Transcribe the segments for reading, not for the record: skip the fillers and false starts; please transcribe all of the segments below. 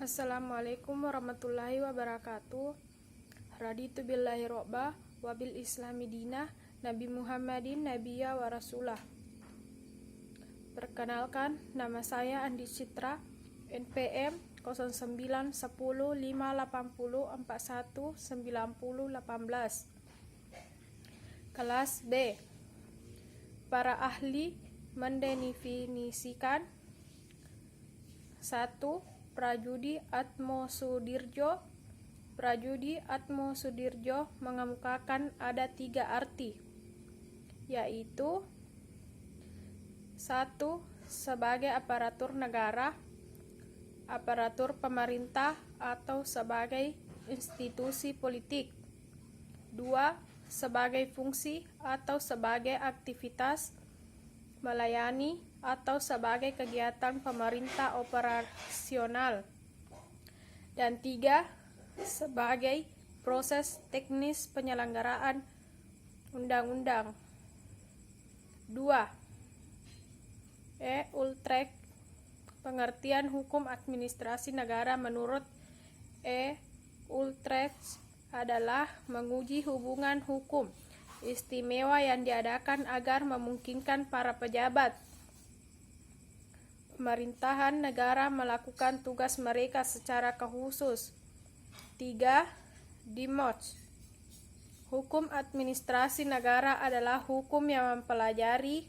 Assalamualaikum warahmatullahi wabarakatuh. Raditu billahi robba wabil islami dinah Nabi Muhammadin Nabiyya wa Rasulah. Perkenalkan, nama saya Andi Citra, NPM 091058041918. Kelas B. Para ahli mendefinisikan 1. Prajudi Atmosudirjo. Prajudi Atmosudirjo mengemukakan ada 3 arti, yaitu 1. Sebagai aparatur negara, aparatur pemerintah atau sebagai institusi politik. 2. Sebagai fungsi atau sebagai aktivitas melayani atau sebagai kegiatan pemerintah operasional. Dan 3. Sebagai proses teknis penyelenggaraan undang-undang. 2. Ultrek. Pengertian hukum administrasi negara menurut Utrecht adalah menguji hubungan hukum istimewa yang diadakan agar memungkinkan para pejabat pemerintahan negara melakukan tugas mereka secara khusus. 3. Dimots. Hukum administrasi negara adalah hukum yang mempelajari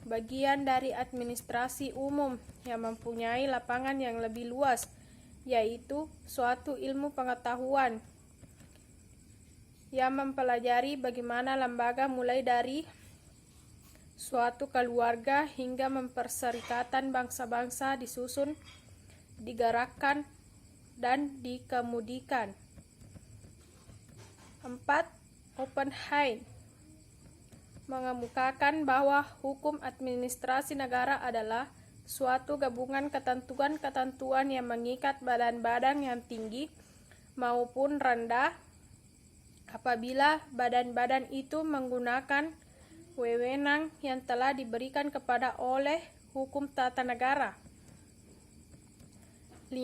bagian dari administrasi umum yang mempunyai lapangan yang lebih luas, yaitu suatu ilmu pengetahuan yang mempelajari bagaimana lembaga mulai dari suatu keluarga hingga memperserikatan bangsa-bangsa disusun, digerakkan, dan dikemudikan. 4. Oppenheim mengemukakan bahwa hukum administrasi negara adalah suatu gabungan ketentuan-ketentuan yang mengikat badan-badan yang tinggi maupun rendah apabila badan-badan itu menggunakan wewenang yang telah diberikan kepada oleh hukum tata negara. 5.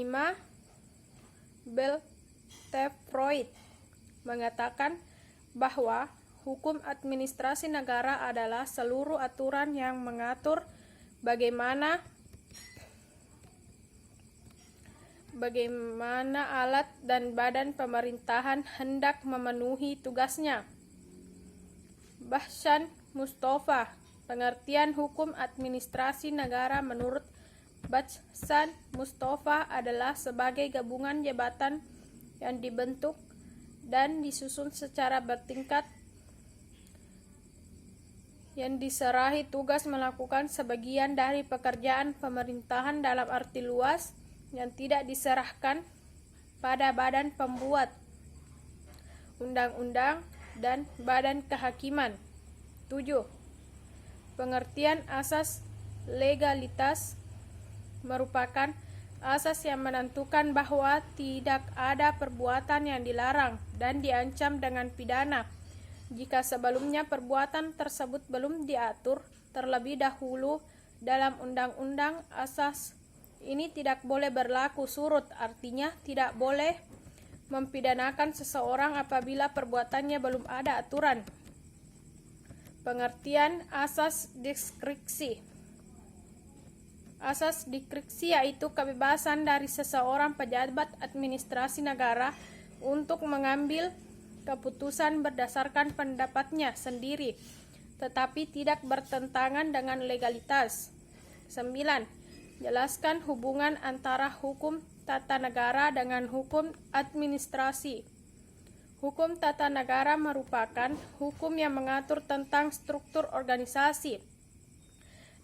Beltefroid mengatakan bahwa hukum administrasi negara adalah seluruh aturan yang mengatur bagaimana alat dan badan pemerintahan hendak memenuhi tugasnya. Bahsan Mustafa. Pengertian hukum administrasi negara menurut Bahsan Mustafa adalah sebagai gabungan jabatan yang dibentuk dan disusun secara bertingkat yang diserahi tugas melakukan sebagian dari pekerjaan pemerintahan dalam arti luas yang tidak diserahkan pada badan pembuat undang-undang dan badan kehakiman. 7. Pengertian asas legalitas merupakan asas yang menentukan bahwa tidak ada perbuatan yang dilarang dan diancam dengan pidana jika sebelumnya perbuatan tersebut belum diatur terlebih dahulu dalam undang-undang. Asas ini tidak boleh berlaku surut, artinya tidak boleh mempidanakan seseorang apabila perbuatannya belum ada aturan. Pengertian asas diskresi. Asas diskresi yaitu kebebasan dari seseorang pejabat administrasi negara untuk mengambil keputusan berdasarkan pendapatnya sendiri, tetapi tidak bertentangan dengan legalitas. 9. Jelaskan hubungan antara hukum tata negara dengan hukum administrasi. Hukum tata negara merupakan hukum yang mengatur tentang struktur organisasi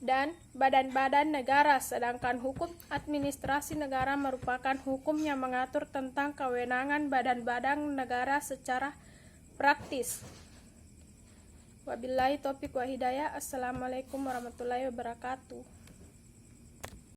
dan badan-badan negara, sedangkan hukum administrasi negara merupakan hukum yang mengatur tentang kewenangan badan-badan negara secara praktis. Wabillahi taufiq wa hidayah. Assalamualaikum warahmatullahi wabarakatuh.